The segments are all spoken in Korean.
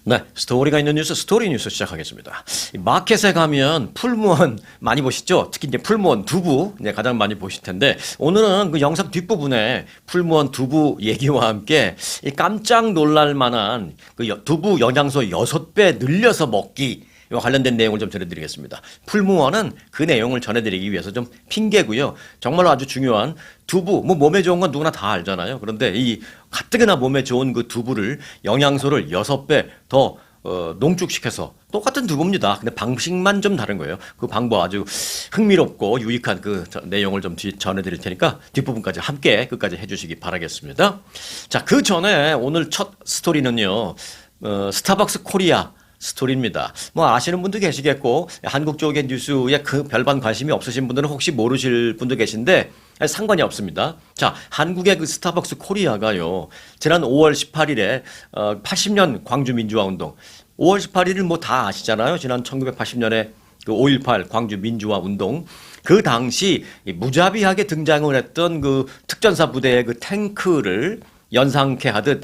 네, 스토리가 있는 뉴스, 스토리 뉴스 시작하겠습니다. 이 마켓에 가면 풀무원 많이 보시죠? 특히 이제 풀무원 두부 가장 많이 보실 텐데 오늘은 그 영상 뒷부분에 풀무원 두부 얘기와 함께 이 깜짝 놀랄 만한 그 두부 영양소 6배 늘려서 먹기 이와 관련된 내용을 좀 전해드리겠습니다. 풀무원은 그 내용을 전해드리기 위해서 좀 핑계고요. 정말로 아주 중요한 두부, 뭐 몸에 좋은 건 누구나 다 알잖아요. 그런데 이 가뜩이나 몸에 좋은 그 두부를 영양소를 6배 더 농축시켜서 똑같은 두부입니다. 근데 방식만 좀 다른 거예요. 그 방법 아주 흥미롭고 유익한 그 내용을 좀 전해드릴 테니까 뒷부분까지 함께 끝까지 해주시기 바라겠습니다. 자, 그 전에 오늘 첫 스토리는요. 스타벅스 코리아 스토리입니다. 뭐 아시는 분도 계시겠고 한국 쪽의 뉴스에 그 별반 관심이 없으신 분들은 혹시 모르실 분도 계신데 상관이 없습니다. 자, 한국의 그 스타벅스 코리아가요. 지난 5월 18일에 80년 광주 민주화 운동 5월 18일을 뭐 다 아시잖아요. 지난 1980년에 그 5.18 광주 민주화 운동 그 당시 무자비하게 등장을 했던 그 특전사 부대의 그 탱크를 연상케 하듯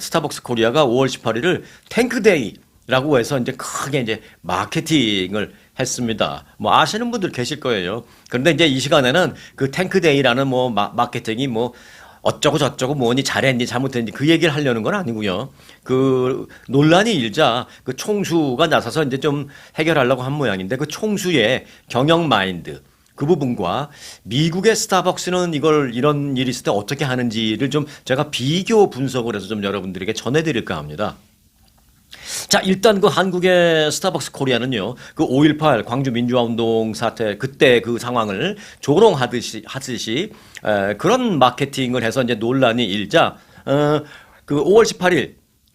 스타벅스 코리아가 5월 18일을 탱크데이 라고 해서 이제 크게 이제 마케팅을 했습니다. 뭐 아시는 분들 계실 거예요. 그런데 이제 이 시간에는 그 탱크데이라는 뭐 마케팅이 뭐 어쩌고 저쩌고 뭐니 잘했니 잘못했니 그 얘기를 하려는 건 아니고요. 그 논란이 일자 그 총수가 나서서 이제 좀 해결하려고 한 모양인데 그 총수의 경영 마인드 그 부분과 미국의 스타벅스는 이런 일이 있을 때 어떻게 하는지를 좀 제가 비교 분석을 해서 좀 여러분들에게 전해드릴까 합니다. 자, 일단 그 한국의 스타벅스 코리아는요, 그 5.18 광주 민주화 운동 사태, 그때 그 상황을 조롱하듯이, 그런 마케팅을 해서 이제 논란이 일자, 그 5월 18일,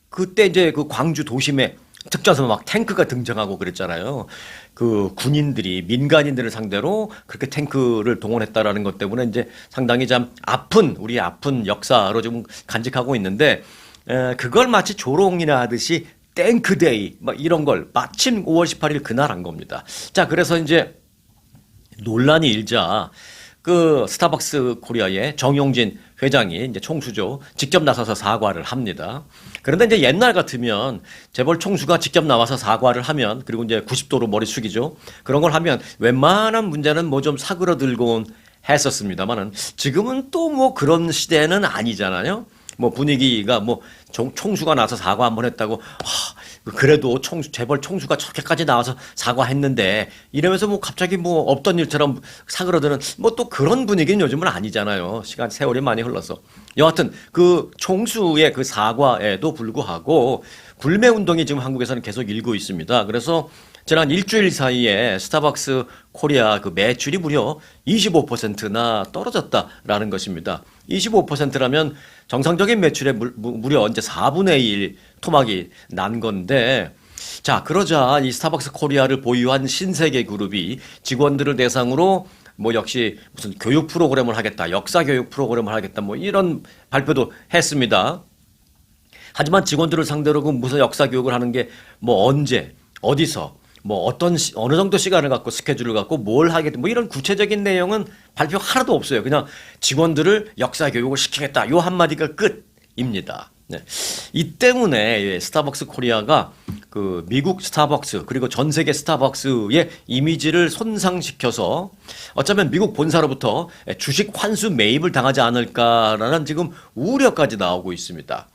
그때 이제 그 광주 도심에 특전사 막 탱크가 등장하고 그랬잖아요. 그 군인들이 민간인들을 상대로 그렇게 탱크를 동원했다라는 것 때문에 이제 상당히 참 우리 아픈 역사로 좀 간직하고 있는데, 그걸 마치 조롱이나 하듯이 탱크데이 막 이런 걸 마침 5월 18일 그날 한 겁니다. 자, 그래서 이제 논란이 일자 그 스타벅스 코리아의 정용진 회장이 이제 총수죠. 직접 나서서 사과를 합니다. 그런데 이제 옛날 같으면 재벌 총수가 직접 나와서 사과를 하면 그리고 이제 90도로 머리 숙이죠. 그런 걸 하면 웬만한 문제는 뭐 좀 사그러들곤 했었습니다만은 지금은 또 뭐 그런 시대는 아니잖아요. 뭐 분위기가 뭐 총수가 나와서 사과 한번 했다고 그래도 재벌 총수가 저렇게까지 나와서 사과했는데 이러면서 뭐 갑자기 뭐 없던 일처럼 사그러드는 뭐 또 그런 분위기는 요즘은 아니잖아요. 세월이 많이 흘러서 여하튼 그 총수의 그 사과에도 불구하고 굴매 운동이 지금 한국에서는 계속 일고 있습니다. 그래서 지난 일주일 사이에 스타벅스 코리아 그 매출이 무려 25%나 떨어졌다라는 것입니다. 25%라면 정상적인 매출의 무려 이제 4분의 1 토막이 난 건데, 자, 그러자 이 스타벅스 코리아를 보유한 신세계 그룹이 직원들을 대상으로 뭐 역시 무슨 교육 프로그램을 하겠다, 역사 교육 프로그램을 하겠다, 뭐 이런 발표도 했습니다. 하지만 직원들을 상대로 그 무슨 역사 교육을 하는 게 뭐 언제, 어디서, 뭐 어느 정도 시간을 갖고 스케줄을 갖고 뭘 하겠다 뭐 이런 구체적인 내용은 발표 하나도 없어요. 그냥 직원들을 역사 교육을 시키겠다 요 한마디가 끝입니다. 네. 이 때문에 스타벅스 코리아가 그 미국 스타벅스 그리고 전 세계 스타벅스의 이미지를 손상시켜서 어쩌면 미국 본사로부터 주식 환수 매입을 당하지 않을까라는 지금 우려까지 나오고 있습니다.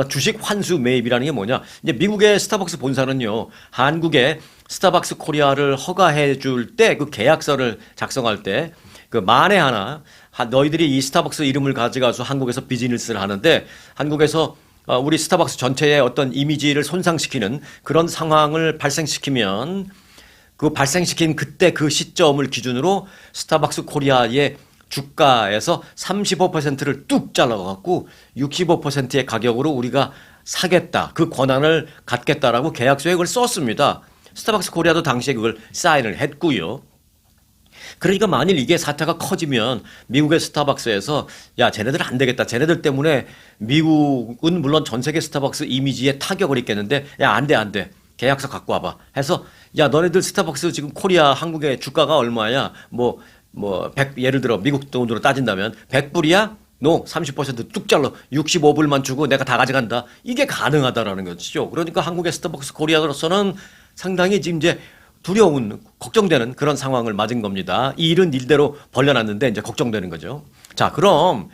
주식 환수 매입이라는 게 뭐냐? 이제 미국의 스타벅스 본사는요, 한국의 스타벅스 코리아를 허가해 줄 때 그 계약서를 작성할 때 그 만에 하나 너희들이 이 스타벅스 이름을 가져가서 한국에서 비즈니스를 하는데 한국에서 우리 스타벅스 전체의 어떤 이미지를 손상시키는 그런 상황을 발생시키면 그 발생시킨 그때 그 시점을 기준으로 스타벅스 코리아의 주가에서 35%를 뚝 잘라갖고 65%의 가격으로 우리가 사겠다. 그 권한을 갖겠다라고 계약서에 그걸 썼습니다. 스타벅스 코리아도 당시에 그걸 사인을 했고요. 그러니까 만일 이게 사태가 커지면 미국의 스타벅스에서 야, 쟤네들 안 되겠다. 쟤네들 때문에 미국은 물론 전 세계 스타벅스 이미지에 타격을 입겠는데 야, 안 돼. 계약서 갖고 와봐. 해서 야, 너네들 스타벅스 지금 코리아 한국의 주가가 얼마야? 예를 들어 미국 돈으로 따진다면 100불이야? 노 30%뚝 잘라 65불만 주고 내가 다 가져간다. 이게 가능하다라는 것이죠. 그러니까 한국의 스타벅스 코리아로서는 상당히 지금 이제 두려운, 걱정되는 그런 상황을 맞은 겁니다. 이 일은 일대로 벌려놨는데 이제 걱정되는 거죠. 자, 그럼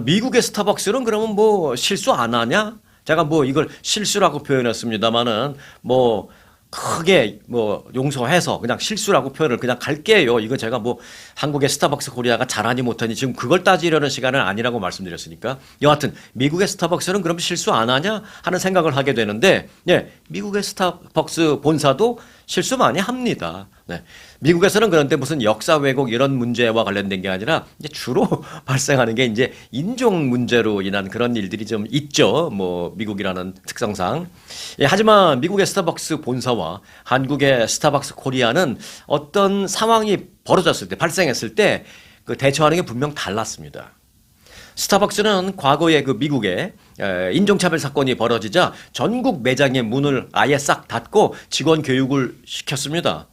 미국의 스타벅스는 그러면 뭐 실수 안 하냐? 제가 뭐 이걸 실수라고 표현했습니다마는 뭐 크게 뭐 용서해서 그냥 실수라고 표현을 그냥 갈게요. 이거 제가 뭐 한국의 스타벅스 코리아가 잘하니 못하니 지금 그걸 따지려는 시간은 아니라고 말씀드렸으니까 여하튼 미국의 스타벅스는 그럼 실수 안 하냐 하는 생각을 하게 되는데 네, 미국의 스타벅스 본사도 실수 많이 합니다. 네. 미국에서는 그런데 무슨 역사 왜곡 이런 문제와 관련된 게 아니라 이제 주로 발생하는 게 이제 인종 문제로 인한 그런 일들이 좀 있죠. 뭐 미국이라는 특성상. 예, 하지만 미국의 스타벅스 본사와 한국의 스타벅스 코리아는 어떤 상황이 벌어졌을 때, 발생했을 때 그 대처하는 게 분명 달랐습니다. 스타벅스는 과거에 그 미국에 인종차별 사건이 벌어지자 전국 매장의 문을 아예 싹 닫고 직원 교육을 시켰습니다.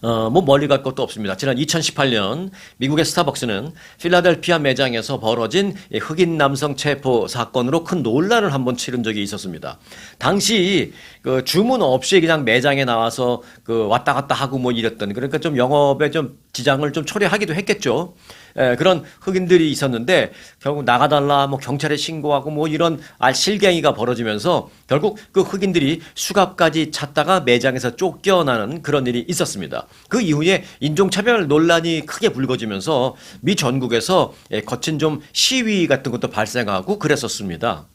뭐 멀리 갈 것도 없습니다. 지난 2018년 미국의 스타벅스는 필라델피아 매장에서 벌어진 흑인 남성 체포 사건으로 큰 논란을 한번 치른 적이 있었습니다. 당시 그 주문 없이 그냥 매장에 나와서 그 왔다 갔다 하고 뭐 이랬던 그러니까 좀 영업에 좀 지장을 좀 초래하기도 했겠죠. 그런 흑인들이 있었는데 결국 나가달라 뭐 경찰에 신고하고 뭐 이런 실갱이가 벌어지면서 결국 그 흑인들이 수갑까지 찾다가 매장에서 쫓겨나는 그런 일이 있었습니다. 그 이후에 인종차별 논란이 크게 불거지면서 미 전국에서 거친 좀 시위 같은 것도 발생하고 그랬었습니다.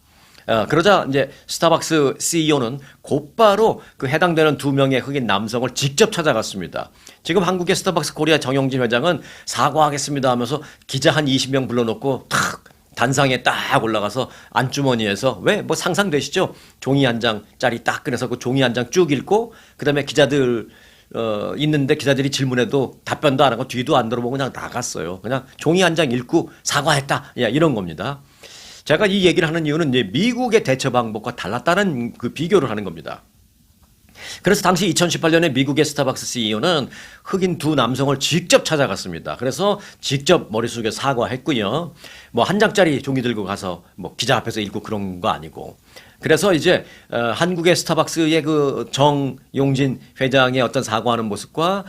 그러자 이제 스타벅스 CEO는 곧바로 그 해당되는 2명의 흑인 남성을 직접 찾아갔습니다. 지금 한국의 스타벅스 코리아 정영진 회장은 사과하겠습니다 하면서 기자 한 20명 불러놓고 탁 단상에 딱 올라가서 안주머니에서 왜 뭐 상상되시죠? 종이 한 장짜리 딱 꺼내서 그 종이 한 장 쭉 읽고 그다음에 기자들 있는데 기자들이 질문해도 답변도 안 하고 뒤도 안 돌아보고 그냥 나갔어요. 그냥 종이 한 장 읽고 사과했다. 야, 이런 겁니다. 제가 이 얘기를 하는 이유는 이제 미국의 대처 방법과 달랐다는 그 비교를 하는 겁니다. 그래서 당시 2018년에 미국의 스타벅스 CEO는 흑인 2 남성을 직접 찾아갔습니다. 그래서 직접 머리 숙여 사과했고요. 뭐 한 장짜리 종이 들고 가서 뭐 기자 앞에서 읽고 그런 거 아니고. 그래서 이제 한국의 스타벅스의 그 정용진 회장의 어떤 사과하는 모습과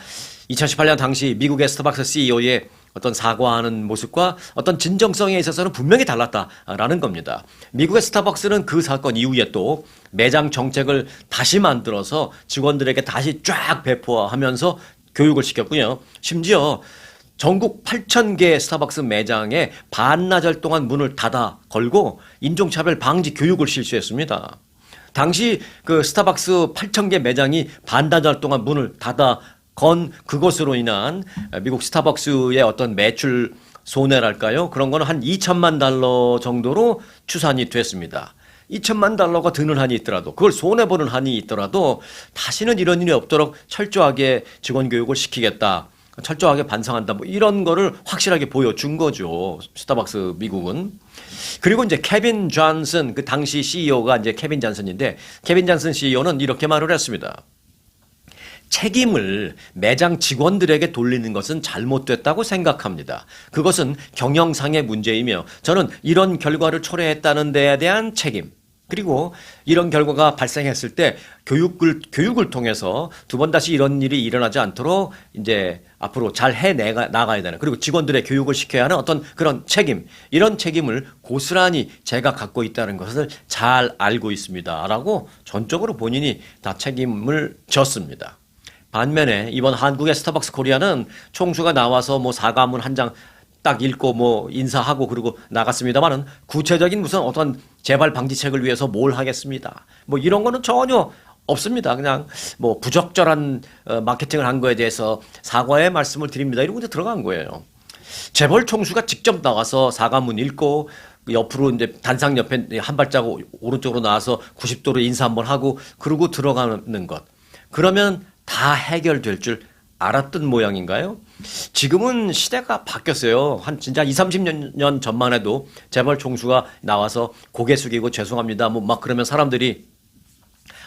2018년 당시 미국의 스타벅스 CEO의 어떤 사과하는 모습과 어떤 진정성에 있어서는 분명히 달랐다라는 겁니다. 미국의 스타벅스는 그 사건 이후에 또 매장 정책을 다시 만들어서 직원들에게 다시 쫙 배포하면서 교육을 시켰고요. 심지어 전국 8,000개 스타벅스 매장에 반나절 동안 문을 닫아 걸고 인종차별 방지 교육을 실시했습니다. 당시 그 스타벅스 8,000개 매장이 반나절 동안 문을 닫아 건 그것으로 인한 미국 스타벅스의 어떤 매출 손해랄까요? 그런 거는 한 2천만 달러 정도로 추산이 됐습니다. 2천만 달러가 드는 한이 있더라도 그걸 손해보는 한이 있더라도 다시는 이런 일이 없도록 철저하게 직원 교육을 시키겠다. 철저하게 반성한다. 뭐 이런 거를 확실하게 보여준 거죠. 스타벅스 미국은. 그리고 이제 케빈 존슨 그 당시 CEO가 이제 케빈 존슨인데 케빈 존슨 CEO는 이렇게 말을 했습니다. 책임을 매장 직원들에게 돌리는 것은 잘못됐다고 생각합니다. 그것은 경영상의 문제이며 저는 이런 결과를 초래했다는 데에 대한 책임 그리고 이런 결과가 발생했을 때 교육을 통해서 2번 다시 이런 일이 일어나지 않도록 이제 앞으로 잘 나가야 되는 그리고 직원들의 교육을 시켜야 하는 어떤 그런 책임 이런 책임을 고스란히 제가 갖고 있다는 것을 잘 알고 있습니다. 라고 전적으로 본인이 다 책임을 졌습니다. 반면에 이번 한국의 스타벅스 코리아는 총수가 나와서 뭐 사과문 한 장 딱 읽고 뭐 인사하고 그러고 나갔습니다만은 구체적인 무슨 어떤 재발 방지책을 위해서 뭘 하겠습니다. 뭐 이런 거는 전혀 없습니다. 그냥 뭐 부적절한 마케팅을 한 거에 대해서 사과의 말씀을 드립니다. 이런 거 들어간 거예요. 재벌 총수가 직접 나와서 사과문 읽고 옆으로 이제 단상 옆에 한 발자국 오른쪽으로 나와서 90도로 인사 한번 하고 그러고 들어가는 것. 그러면 다 해결될 줄 알았던 모양인가요? 지금은 시대가 바뀌었어요. 한 진짜 20, 30년 전만 해도 재벌 총수가 나와서 고개 숙이고 죄송합니다. 뭐 막 그러면 사람들이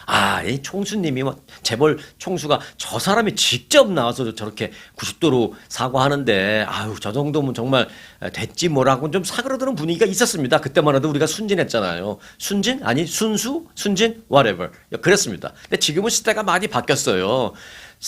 아, 이 총수님이 뭐 재벌 총수가 저 사람이 직접 나와서 저렇게 90도로 사과하는데 아유, 저 정도면 정말 됐지 뭐라고 좀 사그러드는 분위기가 있었습니다. 그때만 해도 우리가 순진했잖아요. 순진? 아니, 순수? 순진? whatever. 그랬습니다. 근데 지금은 시대가 많이 바뀌었어요.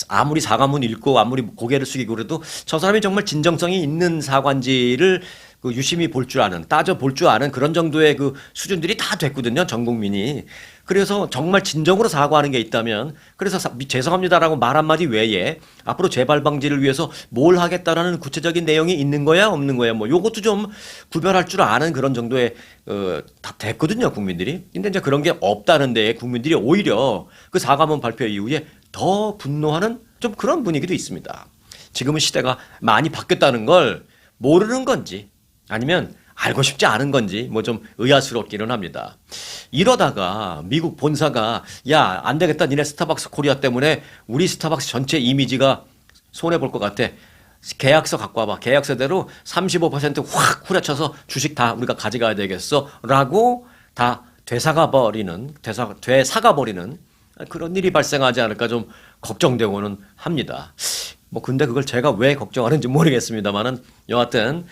아무리 사과문 읽고 아무리 고개를 숙이고 그래도 저 사람이 정말 진정성이 있는 사과인지를 그 유심히 볼 줄 아는, 따져 볼 줄 아는 그런 정도의 그 수준들이 다 됐거든요, 전 국민이. 그래서 정말 진정으로 사과하는 게 있다면, 그래서 죄송합니다라고 말 한마디 외에 앞으로 재발 방지를 위해서 뭘 하겠다라는 구체적인 내용이 있는 거야, 없는 거야, 뭐 요것도 좀 구별할 줄 아는 그런 정도의 다 됐거든요, 국민들이. 근데 이제 그런 게 없다는 데에 국민들이 오히려 그 사과문 발표 이후에 더 분노하는 좀 그런 분위기도 있습니다. 지금은 시대가 많이 바뀌었다는 걸 모르는 건지 아니면 알고 싶지 않은 건지 뭐 좀 의아스럽기는 합니다. 이러다가 미국 본사가 야, 안 되겠다. 니네 스타벅스 코리아 때문에 우리 스타벅스 전체 이미지가 손해볼 것 같아. 계약서 갖고 와봐. 계약서대로 35%확 후려쳐서 주식 다 우리가 가져가야 되겠어. 라고 다 되사가버리는 그런 일이 발생하지 않을까 좀 걱정되고는 합니다. 뭐 근데 그걸 제가 왜 걱정하는지 모르겠습니다만은 여하튼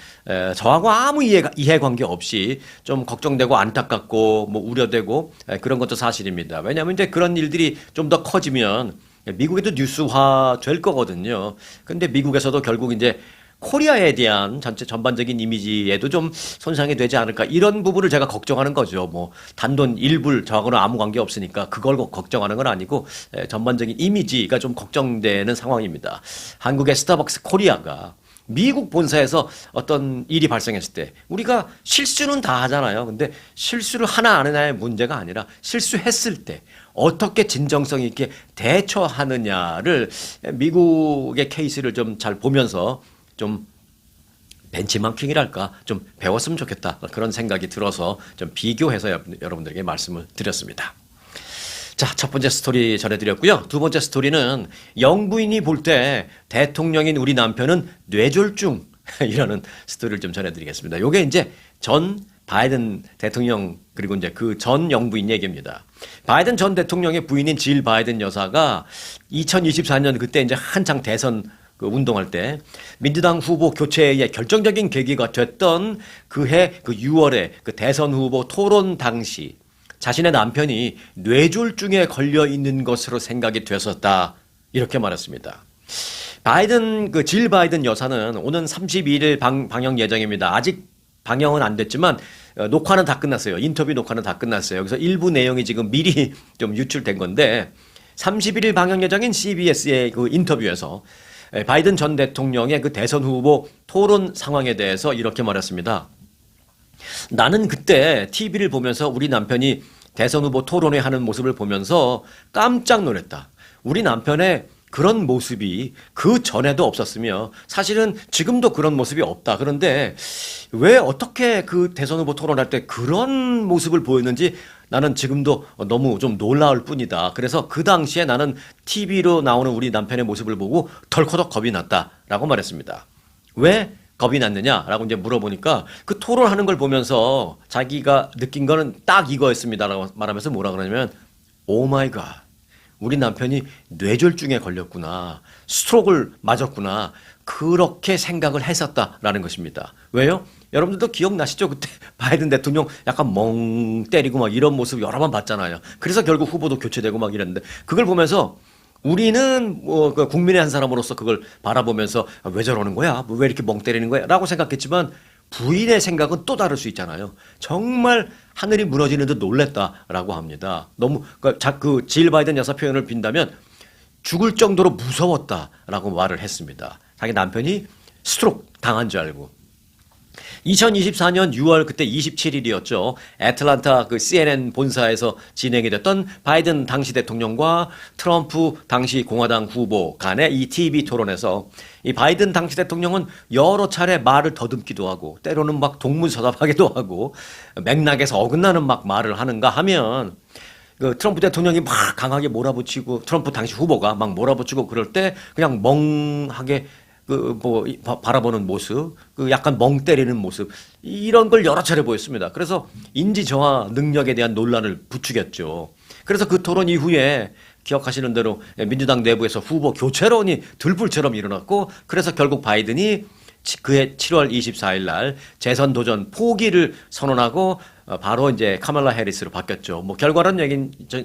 저하고 아무 이해관계 없이 좀 걱정되고 안타깝고 뭐 우려되고 그런 것도 사실입니다. 왜냐하면 이제 그런 일들이 좀 더 커지면 미국에도 뉴스화 될 거거든요. 근데 미국에서도 결국 이제 코리아에 대한 전반적인 이미지에도 좀 손상이 되지 않을까 이런 부분을 제가 걱정하는 거죠. 뭐 단돈 1불 저하고는 아무 관계 없으니까 그걸 걱정하는 건 아니고 전반적인 이미지가 좀 걱정되는 상황입니다. 한국의 스타벅스 코리아가 미국 본사에서 어떤 일이 발생했을 때 우리가 실수는 다 하잖아요. 근데 실수를 하나 안 하나의 문제가 아니라 실수했을 때 어떻게 진정성 있게 대처하느냐를 미국의 케이스를 좀 잘 보면서 좀 벤치마킹이랄까 좀 배웠으면 좋겠다 그런 생각이 들어서 좀 비교해서 여러분들에게 말씀을 드렸습니다. 자, 첫 번째 스토리 전해드렸고요. 두 번째 스토리는 영부인이 볼 때 대통령인 우리 남편은 뇌졸중 이라는 스토리를 좀 전해드리겠습니다. 요게 이제 전 바이든 대통령 그리고 이제 그 전 영부인 얘기입니다. 바이든 전 대통령의 부인인 질 바이든 여사가 2024년 그때 이제 한창 대선 그 운동할 때 민주당 후보 교체의 결정적인 계기가 됐던 그해 그 6월에 그 대선 후보 토론 당시 자신의 남편이 뇌졸중에 걸려 있는 것으로 생각이 됐었다 이렇게 말했습니다. 바이든 그 질 바이든 여사는 오는 32일 방영 예정입니다. 아직 방영은 안 됐지만 녹화는 다 끝났어요. 인터뷰 녹화는 다 끝났어요. 그래서 일부 내용이 지금 미리 좀 유출된 건데 31일 방영 예정인 CBS의 그 인터뷰에서 바이든 전 대통령의 그 대선 후보 토론 상황에 대해서 이렇게 말했습니다. 나는 그때 TV를 보면서 우리 남편이 대선 후보 토론회 하는 모습을 보면서 깜짝 놀랐다. 우리 남편의 그런 모습이 그 전에도 없었으며 사실은 지금도 그런 모습이 없다. 그런데 왜 어떻게 그 대선 후보 토론할 때 그런 모습을 보였는지 나는 지금도 너무 좀 놀라울 뿐이다. 그래서 그 당시에 나는 TV로 나오는 우리 남편의 모습을 보고 덜커덕 겁이 났다라고 말했습니다. 왜 겁이 났느냐라고 이제 물어보니까 그 토론하는 걸 보면서 자기가 느낀 거는 딱 이거였습니다라고 말하면서 뭐라 그러냐면 오 마이 갓. 우리 남편이 뇌졸중에 걸렸구나. 스트로크를 맞았구나. 그렇게 생각을 했었다라는 것입니다. 왜요? 여러분들도 기억나시죠? 그때 바이든 대통령 약간 멍 때리고 막 이런 모습 여러 번 봤잖아요. 그래서 결국 후보도 교체되고 막 이랬는데 그걸 보면서 우리는 뭐 국민의 한 사람으로서 그걸 바라보면서 왜 저러는 거야? 왜 이렇게 멍 때리는 거야? 라고 생각했지만 부인의 생각은 또 다를 수 있잖아요. 정말 하늘이 무너지는 듯 놀랬다라고 합니다. 너무 그 질 바이든 여사 표현을 빈다면 죽을 정도로 무서웠다라고 말을 했습니다. 자기 남편이 스트로크 당한 줄 알고. 2024년 6월 그때 27일이었죠. 애틀란타 그 CNN 본사에서 진행이 됐던 바이든 당시 대통령과 트럼프 당시 공화당 후보 간의 이 TV 토론에서 이 바이든 당시 대통령은 여러 차례 말을 더듬기도 하고 때로는 막 동문서답하기도 하고 맥락에서 어긋나는 막 말을 하는가 하면 그 트럼프 대통령이 막 강하게 몰아붙이고 트럼프 당시 후보가 막 몰아붙이고 그럴 때 그냥 멍하게 바라보는 모습, 그 약간 멍 때리는 모습, 이런 걸 여러 차례 보였습니다. 그래서 인지 정화 능력에 대한 논란을 부추겼죠. 그래서 그 토론 이후에 기억하시는 대로 민주당 내부에서 후보 교체론이 들불처럼 일어났고 그래서 결국 바이든이 그해 7월 24일 날 재선 도전 포기를 선언하고 바로 이제 카멀라 해리스로 바뀌었죠. 뭐 결과는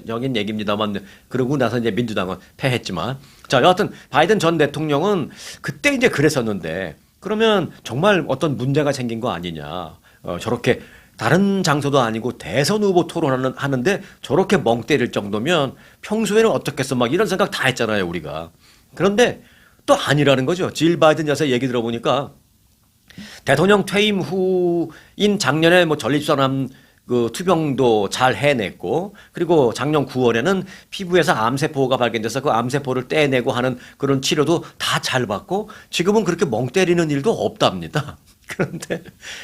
여긴 얘기입니다만 그러고 나서 이제 민주당은 패했지만 자 여하튼 바이든 전 대통령은 그때 이제 그랬었는데 그러면 정말 어떤 문제가 생긴 거 아니냐. 저렇게 다른 장소도 아니고 대선 후보 토론하는데 저렇게 멍 때릴 정도면 평소에는 어떻겠어 막 이런 생각 다 했잖아요 우리가. 그런데 또 아니라는 거죠. 질 바이든 여사 얘기 들어보니까 대통령 퇴임 후인 작년에 뭐 전립선암 그 투병도 잘 해냈고 그리고 작년 9월에는 피부에서 암세포가 발견돼서 그 암세포를 떼내고 하는 그런 치료도 다 잘 받고 지금은 그렇게 멍 때리는 일도 없답니다.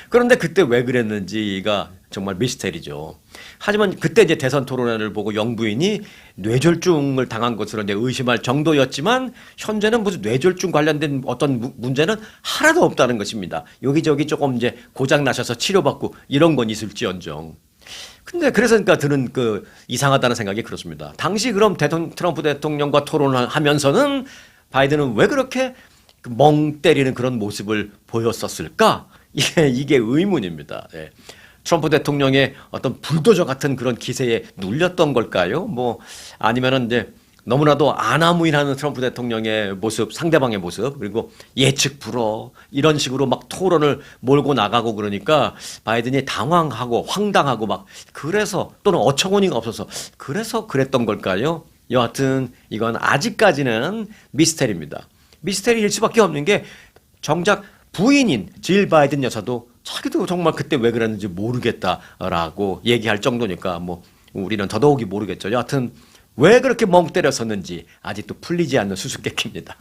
그런데 그때 왜 그랬는지가 정말 미스테리죠. 하지만 그때 이제 대선 토론회를 보고 영부인이 뇌졸중을 당한 것으로 이제 의심할 정도였지만 현재는 무슨 뇌졸중 관련된 어떤 문제는 하나도 없다는 것입니다. 여기저기 조금 이제 고장 나셔서 치료받고 이런 건 있을지언정. 근데 그래서 그러니까 드는 그 이상하다는 생각이 그렇습니다. 당시 그럼 트럼프 대통령과 토론을 하면서는 바이든은 왜 그렇게 멍 때리는 그런 모습을 보였었을까? 이게 의문입니다. 예. 트럼프 대통령의 어떤 불도저 같은 그런 기세에 눌렸던 걸까요? 뭐 아니면은 이제 너무나도 아나무인하는 트럼프 대통령의 모습, 상대방의 모습, 그리고 예측 불허 이런 식으로 막 토론을 몰고 나가고 그러니까 바이든이 당황하고 황당하고 막 그래서 또는 어처구니가 없어서 그래서 그랬던 걸까요? 여하튼 이건 아직까지는 미스테리입니다. 미스테리일 수밖에 없는 게 정작 부인인 질 바이든 여사도 자기도 정말 그때 왜 그랬는지 모르겠다라고 얘기할 정도니까 뭐 우리는 더더욱이 모르겠죠. 여하튼 왜 그렇게 멍 때렸었는지 아직도 풀리지 않는 수수께끼입니다.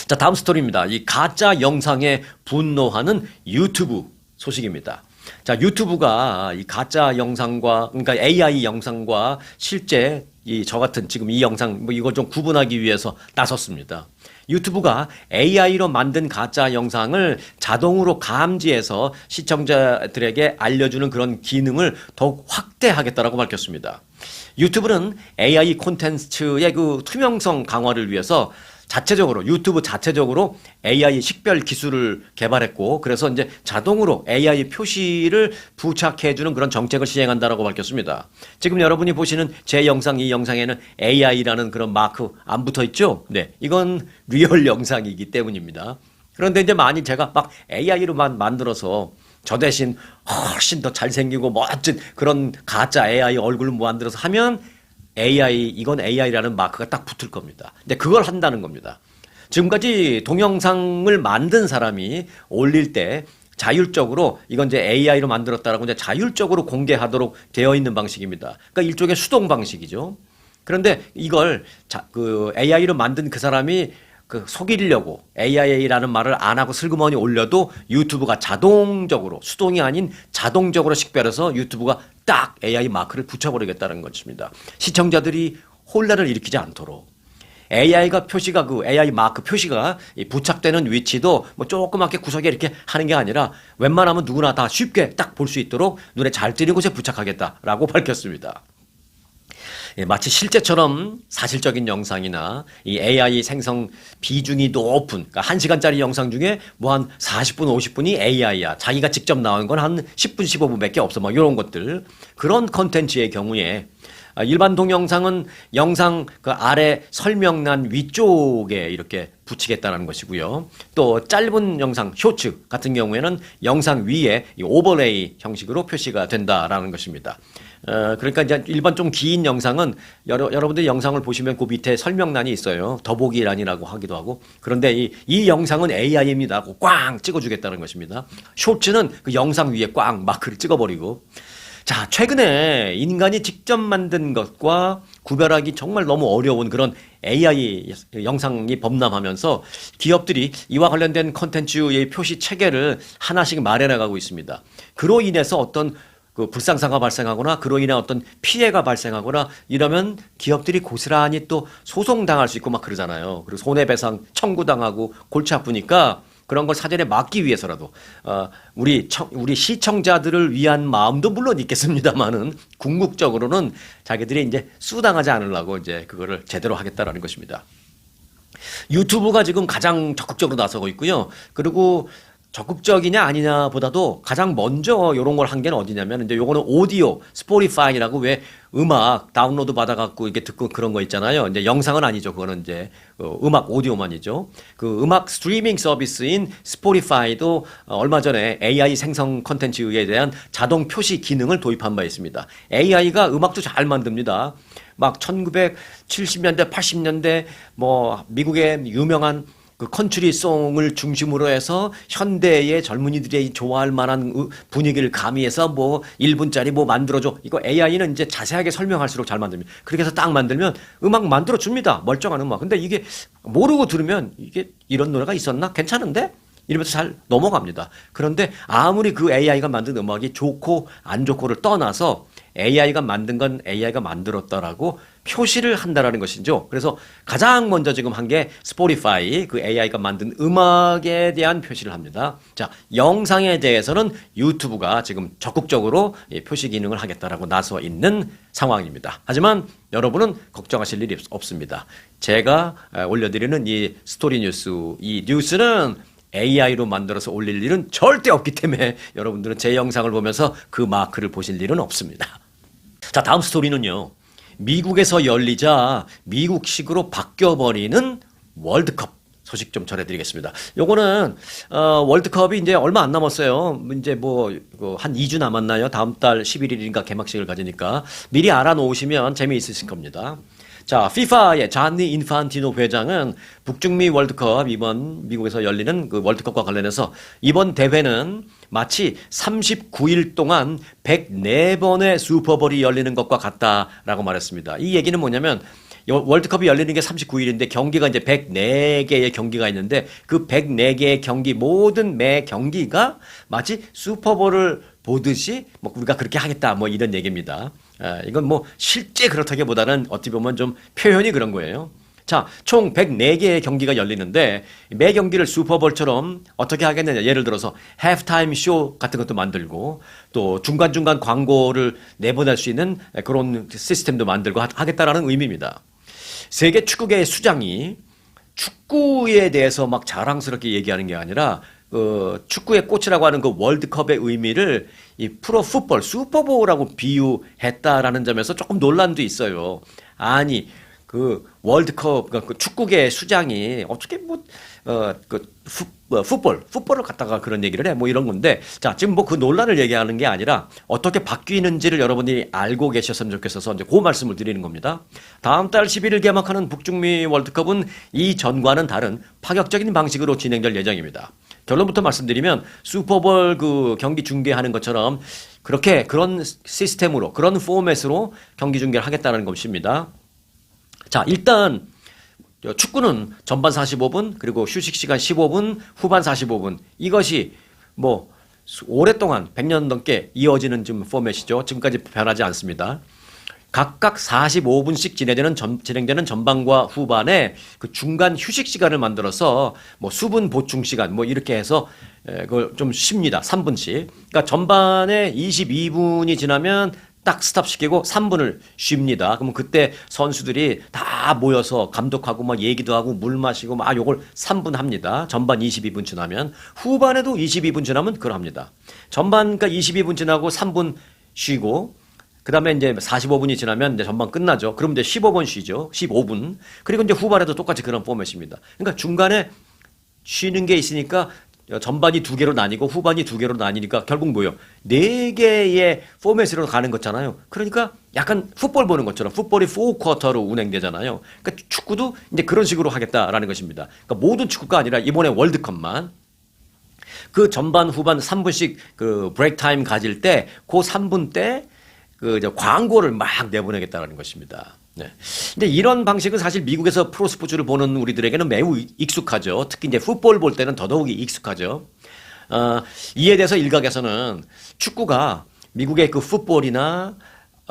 자, 다음 스토리입니다. 이 가짜 영상에 분노하는 유튜브 소식입니다. 자, 유튜브가 이 가짜 영상과 그러니까 AI 영상과 실제 저 같은 지금 이 영상 뭐 이거 좀 구분하기 위해서 나섰습니다. 유튜브가 AI로 만든 가짜 영상을 자동으로 감지해서 시청자들에게 알려주는 그런 기능을 더욱 확대하겠다라고 밝혔습니다. 유튜브는 AI 콘텐츠의 그 투명성 강화를 위해서 유튜브 자체적으로 AI 식별 기술을 개발했고 그래서 이제 자동으로 AI 표시를 부착해주는 그런 정책을 시행한다라고 밝혔습니다. 지금 여러분이 보시는 제 영상, 이 영상에는 AI라는 그런 마크 안 붙어 있죠? 네, 이건 리얼 영상이기 때문입니다. 그런데 이제 만일 제가 막 AI로만 만들어서 저 대신 훨씬 더 잘생기고 멋진 그런 가짜 AI 얼굴을 만들어서 하면 이건 AI라는 마크가 딱 붙을 겁니다. 근데 그걸 한다는 겁니다. 지금까지 동영상을 만든 사람이 올릴 때 자율적으로 이건 이제 AI로 만들었다라고 이제 자율적으로 공개하도록 되어 있는 방식입니다. 그러니까 일종의 수동 방식이죠. 그런데 이걸 그 AI로 만든 그 사람이 속이려고 AI라는 말을 안 하고 슬그머니 올려도 유튜브가 자동적으로 수동이 아닌 자동적으로 식별해서 유튜브가 딱 AI 마크를 붙여버리겠다는 것입니다. 시청자들이 혼란을 일으키지 않도록 표시가 AI 마크 표시가 부착되는 위치도 뭐 조그맣게 구석에 이렇게 하는 게 아니라 웬만하면 누구나 다 쉽게 딱 볼 수 있도록 눈에 잘 띄는 곳에 부착하겠다라고 밝혔습니다. 마치 실제처럼 사실적인 영상이나 이 AI 생성 비중이 높은 그러니까 1시간짜리 영상 중에 뭐 한 40분, 50분이 AI야. 자기가 직접 나온 건 한 10분, 15분밖에 없어. 막 이런 것들. 그런 컨텐츠의 경우에 일반 동영상은 영상 그 아래 설명란 위쪽에 이렇게 붙이겠다는 것이고요. 또 짧은 영상, 쇼츠 같은 경우에는 영상 위에 이 오버레이 형식으로 표시가 된다라는 것입니다. 그러니까 이제 일반 좀 긴 영상은 여러분들이 영상을 보시면 그 밑에 설명란이 있어요. 더보기란이라고 하기도 하고. 그런데 이 영상은 AI입니다 하고 꽝 찍어주겠다는 것입니다. 쇼츠는 그 영상 위에 꽝 마크를 찍어버리고. 자, 최근에 인간이 직접 만든 것과 구별하기 정말 너무 어려운 그런 AI 영상이 범람하면서 기업들이 이와 관련된 콘텐츠의 표시 체계를 하나씩 마련해가고 있습니다. 그로 인해서 어떤 그 불상사가 발생하거나 그로 인해 어떤 피해가 발생하거나 이러면 기업들이 고스란히 또 소송당할 수 있고 막 그러잖아요. 그리고 손해배상 청구당하고 골치 아프니까 그런 걸 사전에 막기 위해서라도 우리 시청자들을 위한 마음도 물론 있겠습니다만은 궁극적으로는 자기들이 이제 수당하지 않으려고 이제 그거를 제대로 하겠다라는 것입니다. 유튜브가 지금 가장 적극적으로 나서고 있고요. 그리고 적극적이냐 아니냐 보다도 가장 먼저 이런 걸 한 게는 어디냐면 이제 요거는 오디오 스포티파이라고 왜 음악 다운로드 받아갖고 이게 듣고 그런 거 있잖아요. 이제 영상은 아니죠. 그거는 이제 음악 오디오만이죠. 그 음악 스트리밍 서비스인 스포티파이도 얼마 전에 AI 생성 컨텐츠에 대한 자동 표시 기능을 도입한 바 있습니다. AI가 음악도 잘 만듭니다. 막 1970년대, 80년대 뭐 미국의 유명한 그 컨트리송을 중심으로 해서 현대의 젊은이들이 좋아할 만한 분위기를 가미해서 뭐 1분짜리 뭐 만들어줘. 이거 AI는 이제 자세하게 설명할수록 잘 만듭니다. 그렇게 해서 딱 만들면 음악 만들어줍니다. 멀쩡한 음악. 근데 이게 모르고 들으면 이게 이런 노래가 있었나? 괜찮은데? 이러면서 잘 넘어갑니다. 그런데 아무리 그 AI가 만든 음악이 좋고 안 좋고를 떠나서 AI가 만든 건 AI가 만들었다라고 표시를 한다라는 것이죠. 그래서 가장 먼저 지금 한 게 스포티파이 그 AI가 만든 음악에 대한 표시를 합니다. 자, 영상에 대해서는 유튜브가 지금 적극적으로 표시 기능을 하겠다라고 나서 있는 상황입니다. 하지만 여러분은 걱정하실 일이 없습니다. 제가 올려드리는 이 스토리 뉴스, 이 뉴스는 AI로 만들어서 올릴 일은 절대 없기 때문에 여러분들은 제 영상을 보면서 그 마크를 보실 일은 없습니다. 자, 다음 스토리는요. 미국에서 열리자 미국식으로 바뀌어버리는 월드컵 소식 좀 전해드리겠습니다. 요거는 월드컵이 이제 얼마 안 남았어요. 이제 뭐 한 2주 남았나요? 다음 달 11일인가 개막식을 가지니까 미리 알아놓으시면 재미있으실 겁니다. 자, FIFA의 잔니 인판티노 회장은 북중미 월드컵 이번 미국에서 열리는 그 월드컵과 관련해서 이번 대회는 마치 39일 동안 104번의 슈퍼볼이 열리는 것과 같다라고 말했습니다. 이 얘기는 뭐냐면 월드컵이 열리는 게 39일인데 경기가 이제 104개의 경기가 있는데 그 104개의 경기 모든 매 경기가 마치 슈퍼볼을 보듯이 뭐 우리가 그렇게 하겠다 뭐 이런 얘기입니다. 이건 뭐 실제 그렇다기보다는 어떻게 보면 좀 표현이 그런 거예요. 자, 총 104개의 경기가 열리는데 매 경기를 슈퍼볼처럼 어떻게 하겠느냐. 예를 들어서 해프타임 쇼 같은 것도 만들고 또 중간중간 광고를 내보낼 수 있는 그런 시스템도 만들고 하겠다라는 의미입니다. 세계 축구계의 수장이 축구에 대해서 막 자랑스럽게 얘기하는 게 아니라 축구의 꽃이라고 하는 그 월드컵의 의미를 이 프로 풋볼, 슈퍼볼하고 비유했다라는 점에서 조금 논란도 있어요. 아니, 그 월드컵, 그 축구계 수장이 어떻게 풋볼을 갖다가 그런 얘기를 해. 뭐 이런 건데. 자, 지금 뭐 그 논란을 얘기하는 게 아니라 어떻게 바뀌는지를 여러분이 알고 계셨으면 좋겠어서 이제 그 말씀을 드리는 겁니다. 다음 달 11일 개막하는 북중미 월드컵은 이전과는 다른 파격적인 방식으로 진행될 예정입니다. 결론부터 말씀드리면 슈퍼볼 그 경기 중계하는 것처럼 그런 시스템으로 그런 포맷으로 경기 중계를 하겠다는 것입니다. 자, 일단 축구는 전반 45분 그리고 휴식 시간 15분 후반 45분 이것이 뭐 오랫동안 100년 넘게 이어지는 지금 포맷이죠. 지금까지 변하지 않습니다. 각각 45분씩 진행되는 전반과 후반에 그 중간 휴식 시간을 만들어서 뭐 수분 보충 시간 뭐 이렇게 해서 그걸 좀 쉽니다. 3분씩. 그러니까 전반에 22분이 지나면 딱 스탑시키고 3분을 쉽니다. 그러면 그때 선수들이 다 모여서 감독하고 막 얘기도 하고 물 마시고 막 요걸 3분 합니다. 전반 22분 지나면 후반에도 22분 지나면 그걸 합니다. 전반 그러니까 22분 지나고 3분 쉬고 그다음에 이제 45분이 지나면 이제 전반 끝나죠. 그럼 이제 15분 쉬죠. 15분. 그리고 이제 후반에도 똑같이 그런 포맷입니다. 그러니까 중간에 쉬는 게 있으니까 전반이 2개로 나뉘고 후반이 2개로 나뉘니까 결국 뭐예요? 4개의 포맷으로 가는 거잖아요. 그러니까 약간 풋볼 보는 것처럼 풋볼이 4쿼터로 운행되잖아요. 그러니까 축구도 이제 그런 식으로 하겠다라는 것입니다. 그러니까 모든 축구가 아니라 이번에 월드컵만 그 전반 후반 3분씩 그 브레이크 타임 가질 때 그 3분 때 그 광고를 막 내보내겠다라는 것입니다. 네. 근데 이런 방식은 사실 미국에서 프로 스포츠를 보는 우리들에게는 매우 익숙하죠. 특히 이제 풋볼 볼 때는 더더욱이 익숙하죠. 이에 대해서 일각에서는 축구가 미국의 그 풋볼이나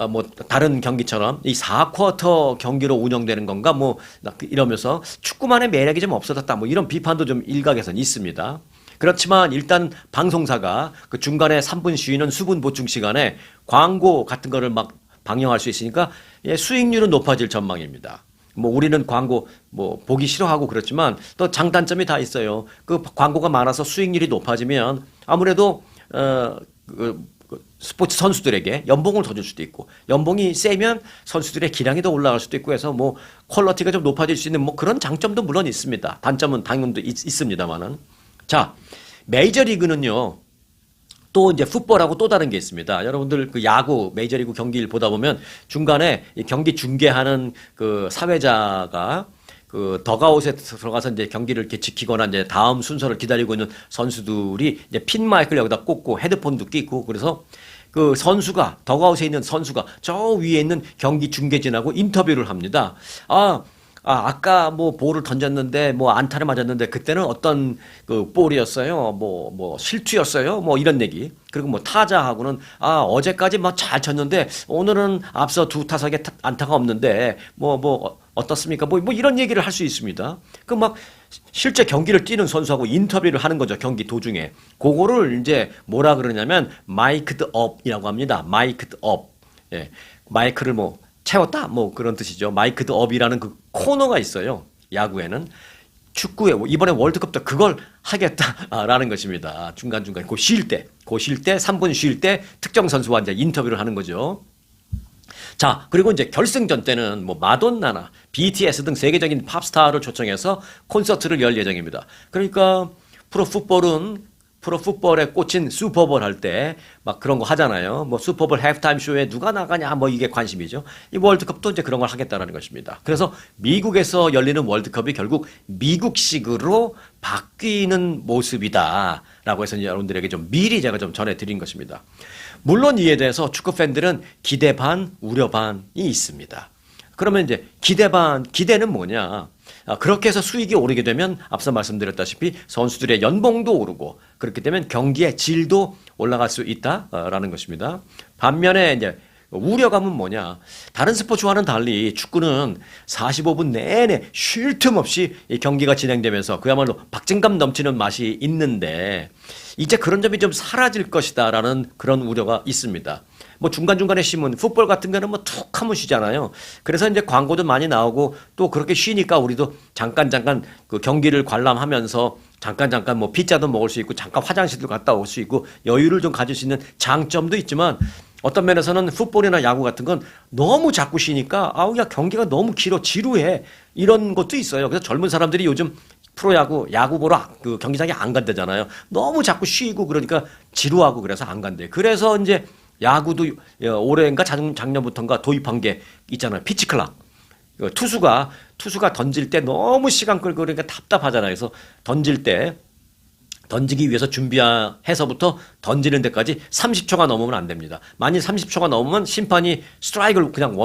뭐 다른 경기처럼 이 4쿼터 경기로 운영되는 건가 뭐 이러면서 축구만의 매력이 좀 없어졌다 뭐 이런 비판도 좀 일각에서는 있습니다. 그렇지만 일단 방송사가 그 중간에 3분 쉬는 수분 보충 시간에 광고 같은 거를 막 방영할 수 있으니까 예, 수익률은 높아질 전망입니다. 뭐 우리는 광고 뭐 보기 싫어하고 그렇지만 또 장단점이 다 있어요. 그 광고가 많아서 수익률이 높아지면 아무래도 스포츠 선수들에게 연봉을 더 줄 수도 있고 연봉이 세면 선수들의 기량이 더 올라갈 수도 있고 해서 뭐 퀄리티가 좀 높아질 수 있는 뭐 그런 장점도 물론 있습니다. 단점은 당연히 있습니다만은 자 메이저리그는요. 또 이제 풋볼하고 또 다른 게 있습니다. 여러분들 그 야구 메이저리그 경기를 보다 보면 중간에 이 경기 중계하는 그 사회자가 그 더가웃에 들어가서 이제 경기를 이렇게 지키거나 이제 다음 순서를 기다리고 있는 선수들이 이제 핀 마이크를 여기다 꽂고 헤드폰도 끼고 그래서 그 선수가 더가웃에 있는 선수가 저 위에 있는 경기 중계진하고 인터뷰를 합니다. 아까 뭐 볼을 던졌는데 뭐 안타를 맞았는데 그때는 어떤 그 볼이었어요. 뭐 실투였어요. 뭐 이런 얘기. 그리고 뭐 타자하고는 어제까지 뭐 잘 쳤는데 오늘은 앞서 두 타석에 안타가 없는데 뭐 어떻습니까? 뭐 이런 얘기를 할 수 있습니다. 그 막 실제 경기를 뛰는 선수하고 인터뷰를 하는 거죠. 경기 도중에. 그거를 이제 뭐라 그러냐면 마이크드 업이라고 합니다. 마이크드 업. 예. 마이크를 뭐 채웠다 뭐 그런 뜻이죠. 마이크드 업이라는 그 코너가 있어요. 야구에는. 축구에 이번에 월드컵도 그걸 하겠다라는 것입니다. 중간중간 그 쉴 때 3분 쉴 때 특정 선수와 이제 인터뷰를 하는 거죠. 자, 그리고 이제 결승전 때는 뭐 마돈나나 BTS 등 세계적인 팝스타를 초청해서 콘서트를 열 예정입니다. 그러니까 프로풋볼에 꽂힌 슈퍼볼 할 때 막 그런 거 하잖아요. 뭐 슈퍼볼 해프타임 쇼에 누가 나가냐 뭐 이게 관심이죠. 이 월드컵도 이제 그런 걸 하겠다라는 것입니다. 그래서 미국에서 열리는 월드컵이 결국 미국식으로 바뀌는 모습이다라고 해서 여러분들에게 좀 미리 제가 좀 전해드린 것입니다. 물론 이에 대해서 축구 팬들은 기대 반, 우려 반이 있습니다. 그러면 이제 기대는 뭐냐? 그렇게 해서 수익이 오르게 되면 앞서 말씀드렸다시피 선수들의 연봉도 오르고 그렇게 되면 경기의 질도 올라갈 수 있다라는 것입니다. 반면에 이제 우려감은 뭐냐? 다른 스포츠와는 달리 축구는 45분 내내 쉴 틈 없이 이 경기가 진행되면서 그야말로 박진감 넘치는 맛이 있는데 이제 그런 점이 좀 사라질 것이다라는 그런 우려가 있습니다. 뭐 중간중간에 쉬면 풋볼 같은 거는 뭐 툭 하면 쉬잖아요. 그래서 이제 광고도 많이 나오고 또 그렇게 쉬니까 우리도 잠깐 그 경기를 관람하면서 잠깐 뭐 피자도 먹을 수 있고 잠깐 화장실도 갔다 올 수 있고 여유를 좀 가질 수 있는 장점도 있지만 어떤 면에서는 풋볼이나 야구 같은 건 너무 자꾸 쉬니까 야 경기가 너무 길어 지루해 이런 것도 있어요. 그래서 젊은 사람들이 요즘 프로야구, 야구 보러 그 경기장에 안 간대잖아요. 너무 자꾸 쉬고 그러니까 지루하고 그래서 안 간대. 그래서 이제 야구도 올해인가 작년부터인가 도입한 게 있잖아요. 피치클락. 투수가 던질 때 너무 시간 끌고 그러니까 답답하잖아요. 그래서 던지기 위해서 준비해서부터 던지는 데까지 30초가 넘으면 안 됩니다. 만일 30초가 넘으면 심판이 스트라이크를 그냥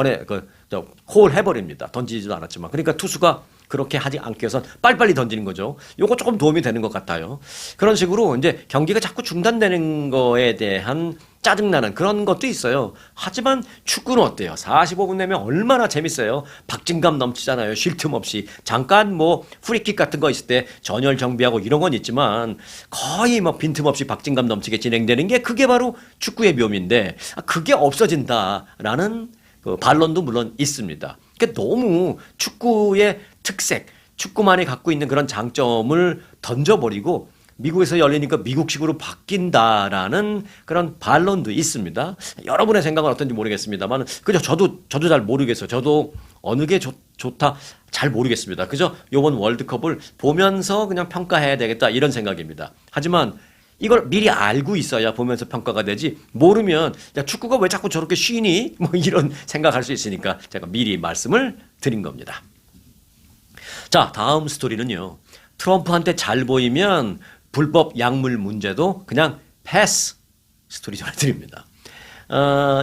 홀 해버립니다. 던지지도 않았지만. 그러니까 투수가 그렇게 하지 않기 위해선 빨리빨리 던지는 거죠. 요거 조금 도움이 되는 것 같아요. 그런 식으로 이제 경기가 자꾸 중단되는 거에 대한 짜증나는 그런 것도 있어요. 하지만 축구는 어때요? 45분 내면 얼마나 재밌어요. 박진감 넘치잖아요. 쉴 틈 없이. 잠깐 뭐 프리킥 같은 거 있을 때 전열 정비하고 이런 건 있지만 거의 뭐 빈틈없이 박진감 넘치게 진행되는 게 그게 바로 축구의 묘미인데 그게 없어진다라는 그 반론도 물론 있습니다. 그러니까 너무 축구의 특색, 축구만이 갖고 있는 그런 장점을 던져버리고 미국에서 열리니까 미국식으로 바뀐다라는 그런 반론도 있습니다. 여러분의 생각은 어떤지 모르겠습니다만 그죠? 저도 잘 모르겠어요. 저도 어느 게 좋다 잘 모르겠습니다. 그죠? 요번 월드컵을 보면서 그냥 평가해야 되겠다 이런 생각입니다. 하지만 이걸 미리 알고 있어야 보면서 평가가 되지 모르면 야 축구가 왜 자꾸 저렇게 쉬니? 뭐 이런 생각할 수 있으니까 제가 미리 말씀을 드린 겁니다. 자, 다음 스토리는요. 트럼프한테 잘 보이면 불법 약물 문제도 그냥 패스 스토리 전해드립니다.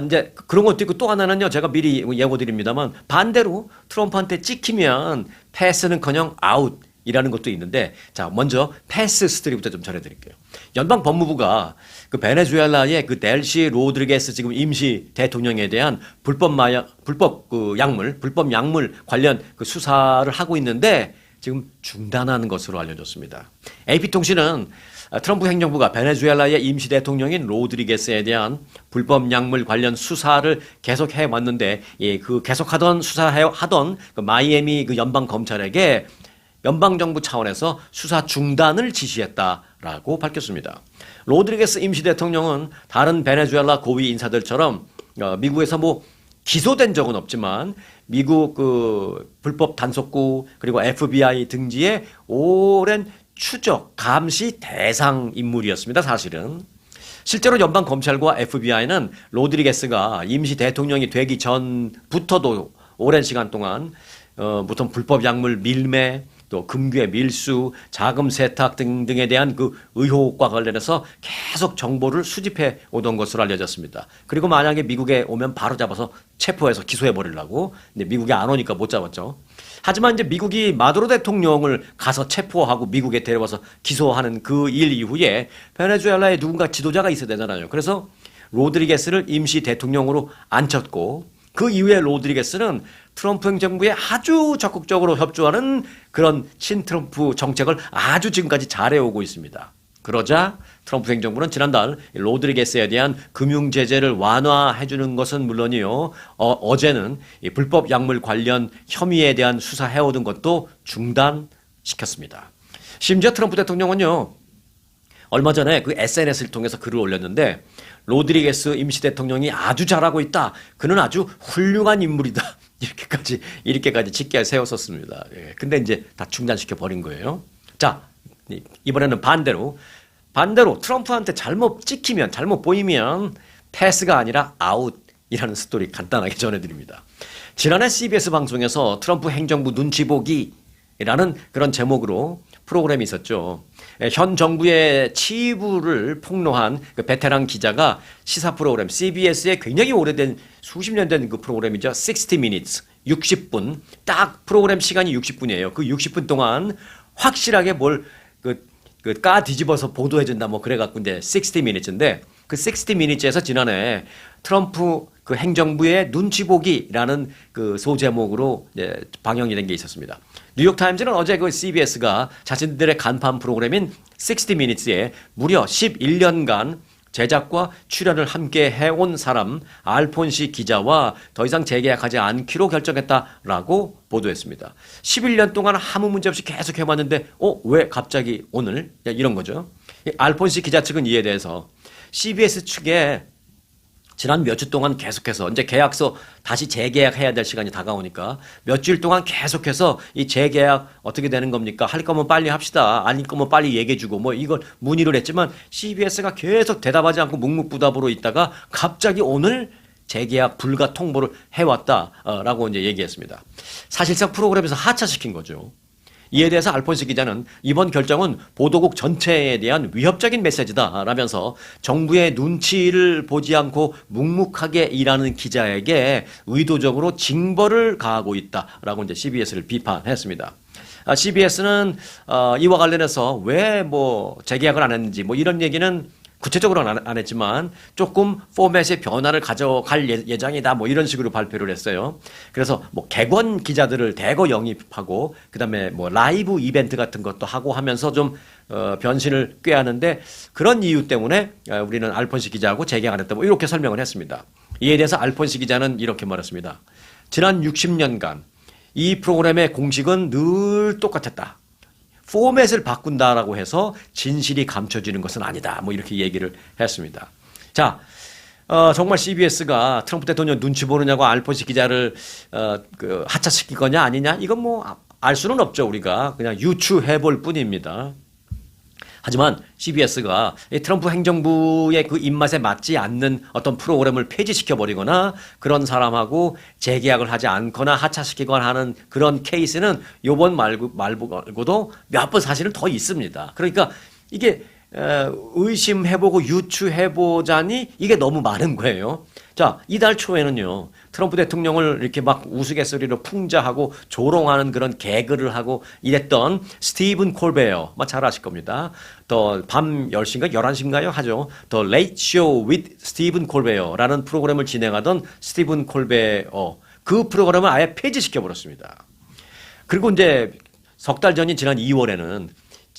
이제 그런 것도 있고 또 하나는요. 제가 미리 예고드립니다만 반대로 트럼프한테 찍히면 패스는커녕 아웃 이라는 것도 있는데, 자, 먼저 패스 스토리부터 좀 전해드릴게요. 연방 법무부가 그 베네수엘라의 그 델시 로드리게스 지금 임시 대통령에 대한 불법 약물 관련 그 수사를 하고 있는데 지금 중단하는 것으로 알려졌습니다. AP통신은 트럼프 행정부가 베네수엘라의 임시 대통령인 로드리게스에 대한 불법 약물 관련 수사를 계속해 왔는데, 예, 그 계속하던 수사하던 그 마이애미 그 연방 검찰에게 연방정부 차원에서 수사 중단을 지시했다라고 밝혔습니다. 로드리게스 임시 대통령은 다른 베네수엘라 고위 인사들처럼 미국에서 뭐 기소된 적은 없지만 미국 그 불법 단속국 그리고 FBI 등지의 오랜 추적, 감시 대상 인물이었습니다. 사실은. 실제로 연방 검찰과 FBI는 로드리게스가 임시 대통령이 되기 전부터도 오랜 시간 동안 보통 불법 약물 밀매, 또 금괴 밀수, 자금 세탁 등등에 대한 그 의혹과 관련해서 계속 정보를 수집해 오던 것으로 알려졌습니다. 그리고 만약에 미국에 오면 바로 잡아서 체포해서 기소해 버리려고. 근데 미국에 안 오니까 못 잡았죠. 하지만 이제 미국이 마두로 대통령을 가서 체포하고 미국에 데려와서 기소하는 그 일 이후에 베네수엘라에 누군가 지도자가 있어야 되잖아요. 그래서 로드리게스를 임시 대통령으로 앉혔고, 그 이후에 로드리게스는 트럼프 행정부에 아주 적극적으로 협조하는 그런 친트럼프 정책을 아주 지금까지 잘해오고 있습니다. 그러자 트럼프 행정부는 지난달 로드리게스에 대한 금융 제재를 완화해주는 것은 물론이요, 어제는 이 불법 약물 관련 혐의에 대한 수사해오던 것도 중단시켰습니다. 심지어 트럼프 대통령은요, 얼마 전에 그 SNS를 통해서 글을 올렸는데, 로드리게스 임시 대통령이 아주 잘하고 있다. 그는 아주 훌륭한 인물이다. 이렇게까지 짙게 세웠었습니다. 예. 근데 이제 다 중단시켜 버린 거예요. 자, 이번에는 반대로 트럼프한테 잘못 찍히면, 잘못 보이면 패스가 아니라 아웃이라는 스토리 간단하게 전해드립니다. 지난해 CBS 방송에서 트럼프 행정부 눈치 보기라는 그런 제목으로 프로그램이 있었죠. 현 정부의 치부를 폭로한 그 베테랑 기자가 시사 프로그램 CBS의 굉장히 오래된 수십 년 된 그 프로그램이죠. 60 Minutes, 60분. 딱 프로그램 시간이 60분이에요. 그 60분 동안 확실하게 뭘 까 뒤집어서 보도해준다 뭐 그래갖고 이제 60 Minutes인데, 그 60 Minutes에서 지난해 트럼프 그 행정부의 눈치 보기라는 그 소제목으로 이제 방영이 된 게 있었습니다. 뉴욕타임즈는 어제 그 CBS가 자신들의 간판 프로그램인 60 Minutes에 무려 11년간 제작과 출연을 함께 해온 사람 알폰시 기자와 더 이상 재계약하지 않기로 결정했다라고 보도했습니다. 11년 동안 아무 문제 없이 계속 해왔는데 왜 갑자기 오늘? 이런 거죠. 알폰시 기자 측은 이에 대해서 CBS 측에 지난 몇 주 동안 계속해서 이제 계약서 다시 재계약해야 될 시간이 다가오니까 몇 주일 동안 계속해서 이 재계약 어떻게 되는 겁니까? 할 거면 빨리 합시다. 아닐 거면 빨리 얘기해 주고 뭐 이걸 문의를 했지만 CBS가 계속 대답하지 않고 묵묵부답으로 있다가 갑자기 오늘 재계약 불가 통보를 해왔다라고 이제 얘기했습니다. 사실상 프로그램에서 하차시킨 거죠. 이에 대해서 알폰시 기자는 이번 결정은 보도국 전체에 대한 위협적인 메시지다라면서 정부의 눈치를 보지 않고 묵묵하게 일하는 기자에게 의도적으로 징벌을 가하고 있다라고 이제 CBS를 비판했습니다. CBS는 이와 관련해서 왜 뭐 재계약을 안 했는지 뭐 이런 얘기는 구체적으로는 안 했지만 조금 포맷의 변화를 가져갈 예정이다 뭐 이런 식으로 발표를 했어요. 그래서 뭐 객원 기자들을 대거 영입하고 그다음에 뭐 라이브 이벤트 같은 것도 하고 하면서 좀 변신을 꾀하는데, 그런 이유 때문에 우리는 알폰시 기자하고 재계약 안 했다 뭐 이렇게 설명을 했습니다. 이에 대해서 알폰시 기자는 이렇게 말했습니다. 지난 60년간 이 프로그램의 공식은 늘 똑같았다. 포맷을 바꾼다라고 해서 진실이 감춰지는 것은 아니다. 뭐 이렇게 얘기를 했습니다. 자, 정말 CBS가 트럼프 대통령 눈치 보느냐고 알폰시 기자를 하차시킬 거냐 아니냐, 이건 뭐 알 수는 없죠. 우리가 그냥 유추해 볼 뿐입니다. 하지만 CBS가 트럼프 행정부의 그 입맛에 맞지 않는 어떤 프로그램을 폐지시켜버리거나 그런 사람하고 재계약을 하지 않거나 하차시키거나 하는 그런 케이스는 요번 말고도 몇 번 사실은 더 있습니다. 그러니까 이게 의심해보고 유추해보자니 이게 너무 많은 거예요. 자, 이달 초에는요, 트럼프 대통령을 이렇게 막 우스갯소리로 풍자하고 조롱하는 그런 개그를 하고 이랬던 스티븐 콜베어, 잘 아실 겁니다. 더 밤 10시인가 11시인가요? 하죠. 더 레이트 쇼 with 스티븐 콜베어라는 프로그램을 진행하던 스티븐 콜베어, 그 프로그램을 아예 폐지시켜 버렸습니다. 그리고 이제 석 달 전인 지난 2월에는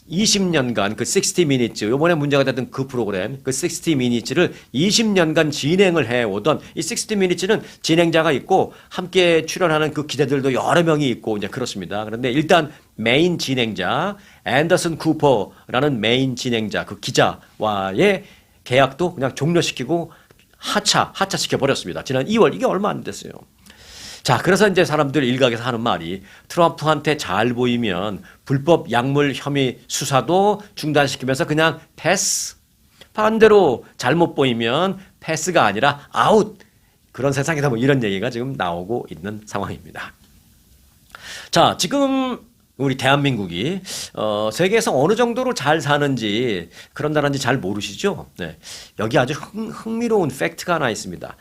20년간 그 60 Minutes, 요번에 문제가 됐던 그 프로그램, 그 60 Minutes를 20년간 진행을 해오던 이 60 Minutes는 진행자가 있고 함께 출연하는 그 기자들도 여러 명이 있고 이제 그렇습니다. 그런데 일단 메인 진행자, 앤더슨 쿠퍼라는 메인 진행자, 그 기자와의 계약도 그냥 종료시키고 하차시켜 버렸습니다. 지난 2월, 이게 얼마 안 됐어요. 자, 그래서 이제 사람들 일각에서 하는 말이 트럼프한테 잘 보이면 불법 약물 혐의 수사도 중단시키면서 그냥 패스. 반대로 잘못 보이면 패스가 아니라 아웃. 그런 세상에서 뭐 이런 얘기가 지금 나오고 있는 상황입니다. 자, 지금 우리 대한민국이 세계에서 어느 정도로 잘 사는지 그런 나라인지 잘 모르시죠? 네. 여기 아주 흥미로운 팩트가 하나 있습니다.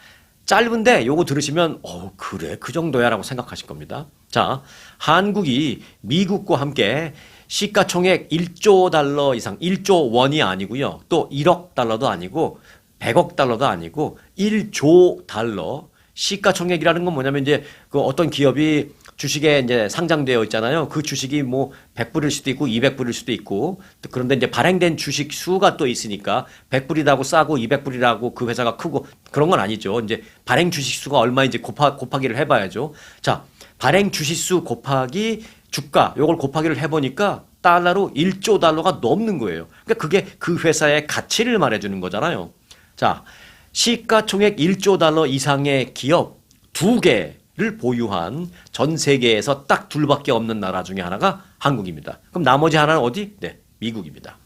짧은데 요거 들으시면 그래 그 정도야 라고 생각하실 겁니다. 자, 한국이 미국과 함께 시가총액 1조 달러 이상, 1조 원이 아니고요. 또 1억 달러도 아니고 100억 달러도 아니고 1조 달러. 시가총액이라는 건 뭐냐면 이제 그 어떤 기업이 주식에 이제 상장되어 있잖아요. 그 주식이 뭐 100불일 수도 있고 200불일 수도 있고, 그런데 이제 발행된 주식 수가 또 있으니까 100불이라고 싸고 200불이라고 그 회사가 크고 그런 건 아니죠. 이제 발행 주식 수가 얼마인지 곱하기를 해봐야죠. 자, 발행 주식 수 곱하기 주가, 요걸 곱하기를 해보니까 달러로 1조 달러가 넘는 거예요. 그러니까 그게 그 회사의 가치를 말해주는 거잖아요. 자, 시가총액 1조 달러 이상의 기업 2개를 보유한 전 세계에서 딱 둘밖에 없는 나라 중에 하나가 한국입니다. 그럼 나머지 하나는 어디? 네, 미국입니다.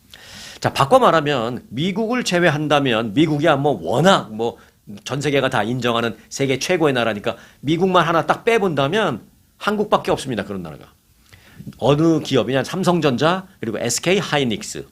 자, 바꿔 말하면 미국을 제외한다면 미국이야 뭐 워낙 뭐 전 세계가 다 인정하는 세계 최고의 나라니까 미국만 하나 딱 빼본다면 한국밖에 없습니다. 그런 나라가. 어느 기업이냐? 삼성전자 그리고 SK 하이닉스.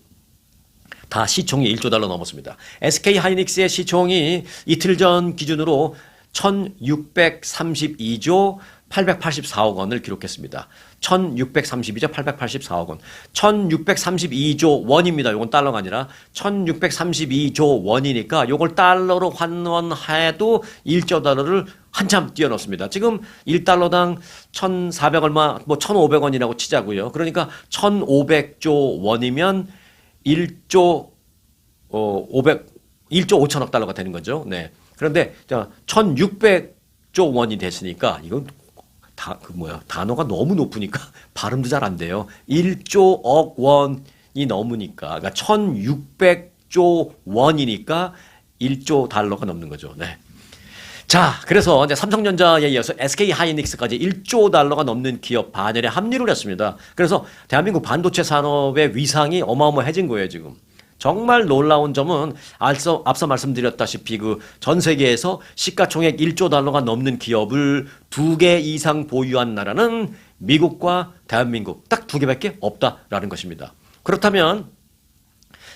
다 시총이 1조 달러 넘었습니다. SK 하이닉스의 시총이 이틀 전 기준으로 1632조 884억 원을 기록했습니다. 1632조 884억 원. 1632조 원입니다. 이건 달러가 아니라 1632조 원이니까 이걸 달러로 환원해도 1조 달러를 한참 뛰어넘습니다. 지금 1달러당 1,400 얼마, 뭐 1,500원이라고 치자고요. 그러니까 1,500조 원이면 1조 5천억 달러가 되는 거죠. 네. 그런데 1,600조 원이 됐으니까 이건 단어가 너무 높으니까 발음도 잘 안 돼요. 1조 억 원이 넘으니까, 그러니까 1,600조 원이니까 1조 달러가 넘는 거죠. 네. 자, 그래서 이제 삼성전자에 이어서 SK 하이닉스까지 1조 달러가 넘는 기업 반열에 합류를 했습니다. 그래서 대한민국 반도체 산업의 위상이 어마어마해진 거예요, 지금. 정말 놀라운 점은 앞서 말씀드렸다시피 그 전 세계에서 시가총액 1조 달러가 넘는 기업을 2개 이상 보유한 나라는 미국과 대한민국 딱 2개밖에 없다라는 것입니다. 그렇다면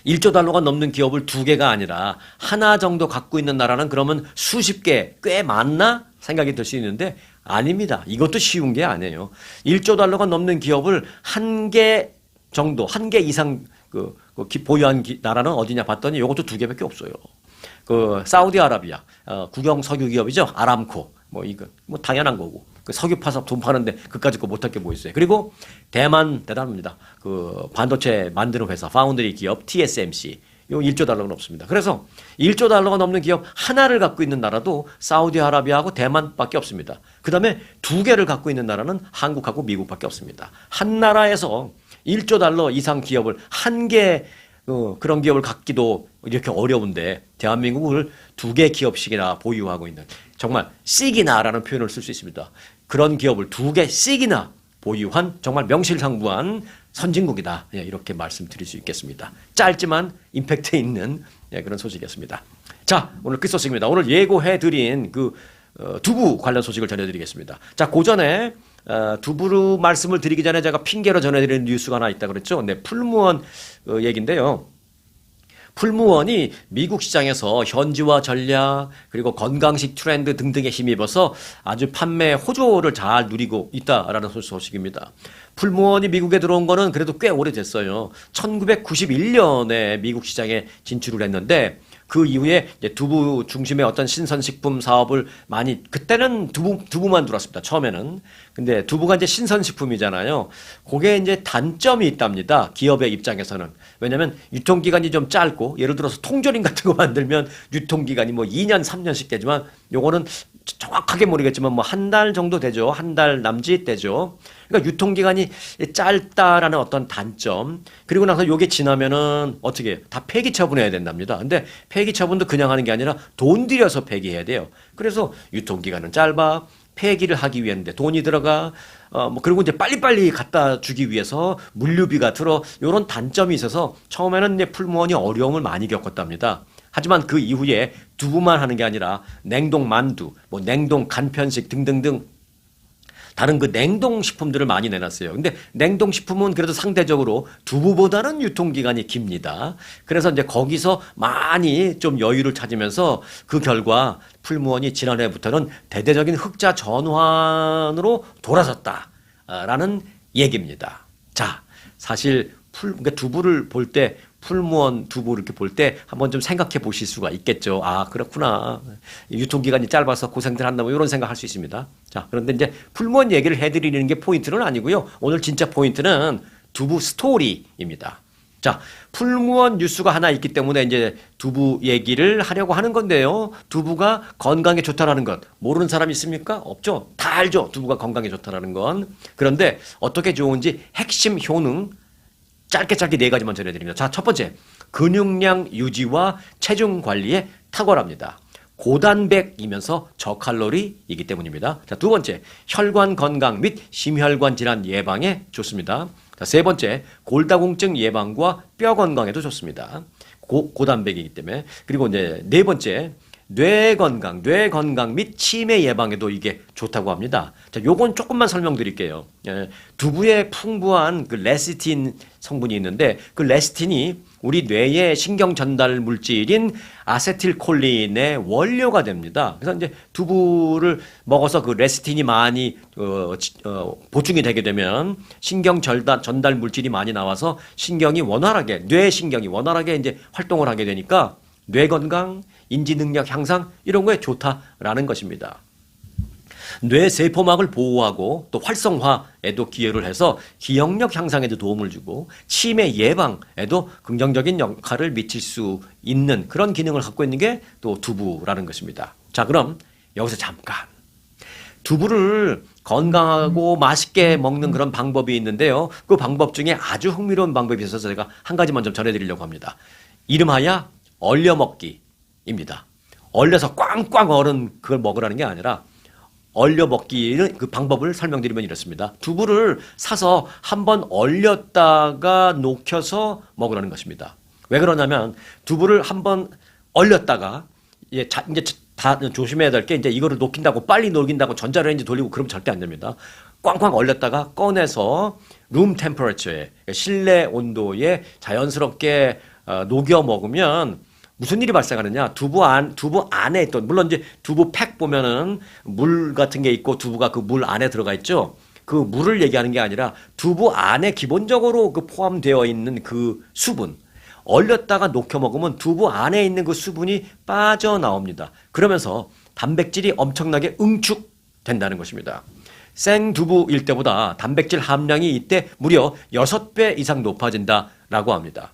1조 달러가 넘는 기업을 2개가 아니라 하나 정도 갖고 있는 나라는 그러면 수십 개, 꽤 많나 생각이 들 수 있는데 아닙니다. 이것도 쉬운 게 아니에요. 1조 달러가 넘는 기업을 1개 정도, 1개 이상 보유한 나라는 어디냐 봤더니 이것도 2개밖에 없어요. 그 사우디아라비아 국영 석유 기업이죠. 아람코. 이거 당연한 거고. 그 석유 파서 돈 파는데 그까짓 거 못할 게 뭐 있어요. 그리고 대만 대단합니다. 그 반도체 만드는 회사 파운드리 기업 TSMC. 요 1조 달러는 없습니다. 그래서 1조 달러가 넘는 기업 하나를 갖고 있는 나라도 사우디아라비아하고 대만밖에 없습니다. 그다음에 2개를 갖고 있는 나라는 한국하고 미국밖에 없습니다. 한 나라에서 1조 달러 이상 기업을 한 개 그런 기업을 갖기도 이렇게 어려운데 대한민국을 2개 기업씩이나 보유하고 있는 정말 씩이나라는 표현을 쓸 수 있습니다. 그런 기업을 2개씩이나 보유한 정말 명실상부한 선진국이다. 이렇게 말씀드릴 수 있겠습니다. 짧지만 임팩트 있는 그런 소식이었습니다. 자, 오늘 끝 소식입니다. 오늘 예고해드린 그 두부 관련 소식을 전해드리겠습니다. 자, 고전에 두부 말씀을 드리기 전에 제가 핑계로 전해드리는 뉴스가 하나 있다 그랬죠. 네, 풀무원 얘기인데요. 풀무원이 미국 시장에서 현지화 전략 그리고 건강식 트렌드 등등에 힘입어서 아주 판매 호조를 잘 누리고 있다라는 소식입니다. 풀무원이 미국에 들어온 거는 그래도 꽤 오래됐어요. 1991년에 미국 시장에 진출을 했는데 그 이후에 이제 두부 중심의 어떤 신선식품 사업을 많이, 그때는 두부만 들어왔습니다. 처음에는. 근데 두부가 이제 신선식품이잖아요. 그게 이제 단점이 있답니다. 기업의 입장에서는. 왜냐면 유통기간이 좀 짧고, 예를 들어서 통조림 같은 거 만들면 유통기간이 뭐 2년, 3년씩 되지만 요거는 정확하게 모르겠지만 뭐 한 달 정도 되죠. 한 달 남짓 되죠. 그러니까 유통기간이 짧다라는 어떤 단점. 그리고 나서 요게 지나면은 어떻게 다 폐기 처분해야 된답니다. 근데 폐기 처분도 그냥 하는 게 아니라 돈 들여서 폐기해야 돼요. 그래서 유통기간은 짧아. 폐기를 하기 위했는데 돈이 들어가. 뭐 그리고 이제 빨리빨리 갖다 주기 위해서 물류비가 들어. 요런 단점이 있어서 처음에는 이제 풀무원이 어려움을 많이 겪었답니다. 하지만 그 이후에 두부만 하는 게 아니라 냉동 만두, 뭐 냉동 간편식 등등등 다른 그 냉동식품들을 많이 내놨어요. 근데 냉동식품은 그래도 상대적으로 두부보다는 유통기간이 깁니다. 그래서 이제 거기서 많이 좀 여유를 찾으면서 그 결과 풀무원이 지난해부터는 대대적인 흑자 전환으로 돌아섰다라는 얘기입니다. 자, 사실 그러니까 두부를 볼 때 풀무원 두부 이렇게 볼 때 한번 좀 생각해 보실 수가 있겠죠. 아, 그렇구나. 유통기간이 짧아서 고생들 한다, 뭐 이런 생각할 수 있습니다. 자, 그런데 이제 풀무원 얘기를 해드리는 게 포인트는 아니고요. 오늘 진짜 포인트는 두부 스토리입니다. 자, 풀무원 뉴스가 하나 있기 때문에 이제 두부 얘기를 하려고 하는 건데요. 두부가 건강에 좋다라는 것 모르는 사람이 있습니까? 없죠. 다 알죠. 두부가 건강에 좋다라는 건. 그런데 어떻게 좋은지 핵심 효능 짧게 네 가지만 전해드립니다. 자, 첫 번째, 근육량 유지와 체중 관리에 탁월합니다. 고단백이면서 저칼로리이기 때문입니다. 자, 두 번째, 혈관 건강 및 심혈관 질환 예방에 좋습니다. 자, 세 번째, 골다공증 예방과 뼈 건강에도 좋습니다. 고단백이기 때문에. 그리고 이제 네 번째, 뇌 건강 및 치매 예방에도 이게 좋다고 합니다. 자, 요건 조금만 설명드릴게요. 예, 두부에 풍부한 그 레시틴 성분이 있는데 그 레시틴이 우리 뇌의 신경 전달 물질인 아세틸콜린의 원료가 됩니다. 그래서 이제 두부를 먹어서 그 레시틴이 많이 보충이 되게 되면 신경 전달 물질이 많이 나와서 신경이 원활하게, 뇌 신경이 원활하게 이제 활동을 하게 되니까 뇌 건강, 인지 능력 향상 이런 거에 좋다라는 것입니다. 뇌 세포막을 보호하고 또 활성화에도 기여를 해서 기억력 향상에도 도움을 주고 치매 예방에도 긍정적인 역할을 미칠 수 있는 그런 기능을 갖고 있는 게 또 두부라는 것입니다. 자, 그럼 여기서 잠깐 두부를 건강하고 맛있게 먹는 그런 방법이 있는데요. 그 방법 중에 아주 흥미로운 방법이 있어서 제가 한 가지만 좀 전해드리려고 합니다. 이름하여 얼려 먹기입니다. 얼려서 꽝꽝 얼은 그걸 먹으라는 게 아니라 얼려 먹기는 그 방법을 설명드리면 이렇습니다. 두부를 사서 한번 얼렸다가 녹여서 먹으라는 것입니다. 왜 그러냐면 두부를 한번 얼렸다가 이제 다 조심해야 될 게 이제 이거를 녹인다고 빨리 녹인다고 전자레인지 돌리고 그러면 절대 안 됩니다. 꽝꽝 얼렸다가 꺼내서 룸 템퍼러처에 실내 온도에 자연스럽게 녹여 먹으면 무슨 일이 발생하느냐? 두부 안에 있던, 물론 이제 두부 팩 보면은 물 같은 게 있고 두부가 그 물 안에 들어가 있죠. 그 물을 얘기하는 게 아니라 두부 안에 기본적으로 그 포함되어 있는 그 수분. 얼렸다가 녹여 먹으면 두부 안에 있는 그 수분이 빠져나옵니다. 그러면서 단백질이 엄청나게 응축된다는 것입니다. 생두부일 때보다 단백질 함량이 이때 무려 6배 이상 높아진다라고 합니다.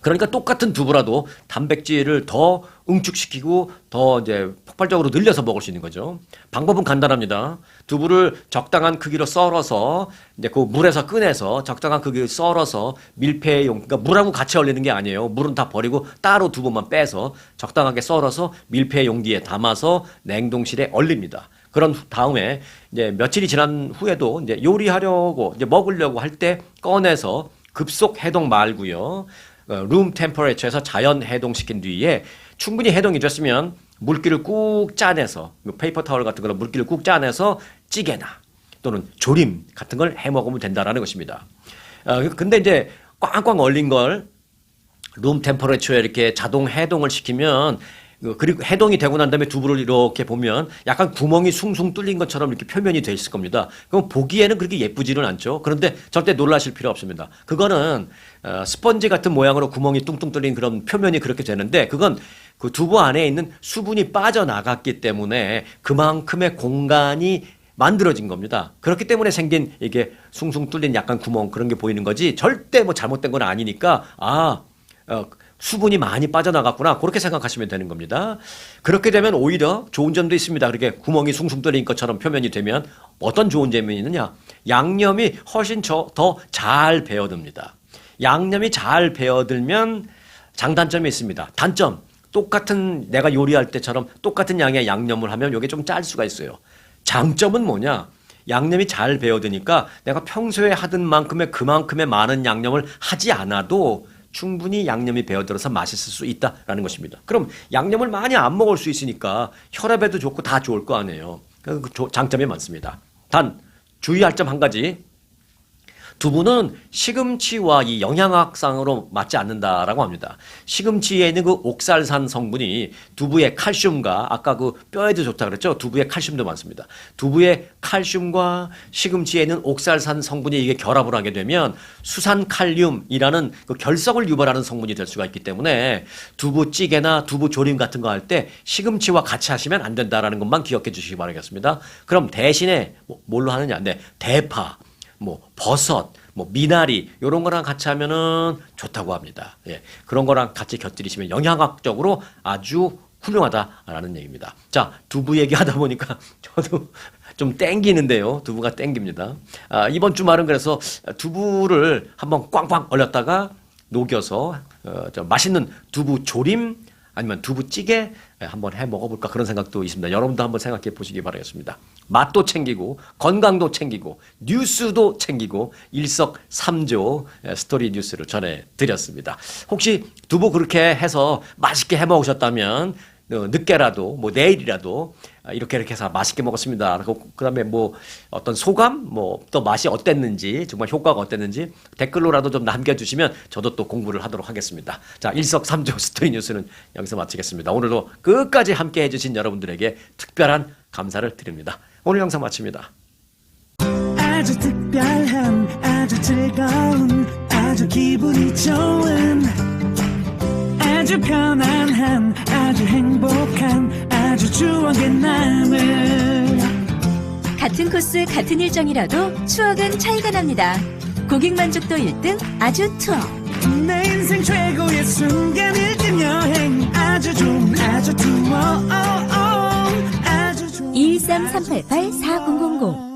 그러니까 똑같은 두부라도 단백질을 더 응축시키고 더 이제 폭발적으로 늘려서 먹을 수 있는 거죠. 방법은 간단합니다. 두부를 적당한 크기로 썰어서 이제 그 물에서 꺼내서 적당한 크기로 썰어서 밀폐용, 그러니까 물하고 같이 얼리는 게 아니에요. 물은 다 버리고 따로 두부만 빼서 적당하게 썰어서 밀폐 용기에 담아서 냉동실에 얼립니다. 그런 다음에 이제 며칠이 지난 후에도 이제 요리하려고 이제 먹으려고 할 때 꺼내서 급속 해동 말고요. 룸 템퍼레처에서 자연 해동시킨 뒤에 충분히 해동이 됐으면 물기를 꾹 짜내서 페이퍼 타월 같은 걸로 물기를 꾹 짜내서 찌개나 또는 조림 같은 걸 해 먹으면 된다라는 것입니다. 근데 이제 꽝꽝 얼린 걸 룸 템퍼레처에 이렇게 자동 해동을 시키면 그리고 해동이 되고 난 다음에 두부를 이렇게 보면 약간 구멍이 숭숭 뚫린 것처럼 이렇게 표면이 돼 있을 겁니다. 그럼 보기에는 그렇게 예쁘지는 않죠. 그런데 절대 놀라실 필요 없습니다. 그거는 스펀지 같은 모양으로 구멍이 뚱뚱 뚫린 그런 표면이 그렇게 되는데 그건 그 두부 안에 있는 수분이 빠져나갔기 때문에 그만큼의 공간이 만들어진 겁니다. 그렇기 때문에 생긴 이게 숭숭 뚫린 약간 구멍 그런 게 보이는 거지 절대 뭐 잘못된 건 아니니까 수분이 많이 빠져나갔구나 그렇게 생각하시면 되는 겁니다. 그렇게 되면 오히려 좋은 점도 있습니다. 그렇게 구멍이 숭숭 뚫린 것처럼 표면이 되면 어떤 좋은 점이 있느냐. 양념이 훨씬 더 잘 배어듭니다. 양념이 잘 배어들면 장단점이 있습니다. 단점 똑같은 내가 요리할 때처럼 똑같은 양의 양념을 하면 이게 좀 짤 수가 있어요. 장점은 뭐냐. 양념이 잘 배어드니까 내가 평소에 하던 만큼의 그만큼의 많은 양념을 하지 않아도 충분히 양념이 배어들어서 맛있을 수 있다라는 것입니다. 그럼 양념을 많이 안 먹을 수 있으니까 혈압에도 좋고 다 좋을 거 아니에요. 그 장점이 많습니다. 단 주의할 점 한 가지. 두부는 시금치와 이 영양학상으로 맞지 않는다라고 합니다. 시금치에 있는 그 옥살산 성분이 두부의 칼슘과 아까 그 뼈에도 좋다 그랬죠. 두부에 칼슘도 많습니다. 두부의 칼슘과 시금치에 있는 옥살산 성분이 이게 결합을 하게 되면 수산칼륨이라는 그 결석을 유발하는 성분이 될 수가 있기 때문에 두부찌개나 두부조림 같은 거 할 때 시금치와 같이 하시면 안 된다라는 것만 기억해 주시기 바라겠습니다. 그럼 대신에 뭘로 하느냐? 네, 대파. 버섯, 미나리 이런 거랑 같이 하면은 좋다고 합니다. 예, 그런 거랑 같이 곁들이시면 영양학적으로 아주 훌륭하다라는 얘기입니다. 자, 두부 얘기하다 보니까 저도 좀 땡기는데요. 두부가 땡깁니다. 이번 주말은 그래서 두부를 한번 꽝꽝 얼렸다가 녹여서 맛있는 두부 조림 아니면 두부찌개 한번 해 먹어볼까 그런 생각도 있습니다. 여러분도 한번 생각해 보시기 바라겠습니다. 맛도 챙기고 건강도 챙기고 뉴스도 챙기고 일석삼조 스토리 뉴스를 전해드렸습니다. 혹시 두부 그렇게 해서 맛있게 해 먹으셨다면 늦게라도 내일이라도 이렇게 해서 맛있게 먹었습니다. 그다음에 어떤 소감 또 맛이 어땠는지 정말 효과가 어땠는지 댓글로라도 좀 남겨주시면 저도 또 공부를 하도록 하겠습니다. 자, 일석삼조 스토리 뉴스는 여기서 마치겠습니다. 오늘도 끝까지 함께 해주신 여러분들에게 특별한 감사를 드립니다. 오늘 영상 마칩니다. 아주 특별한 아주 즐거운 아주 기분이 좋은 아주 편안한 아주 행복한 아주 추억의 남을 같은 코스 같은 일정이라도 추억은 차이가 납니다. 고객 만족도 1등 아주 투어. 내 인생 최고의 순간 1등 여행 아주 좋은 아주 투어 아주 좋은 213-388-4000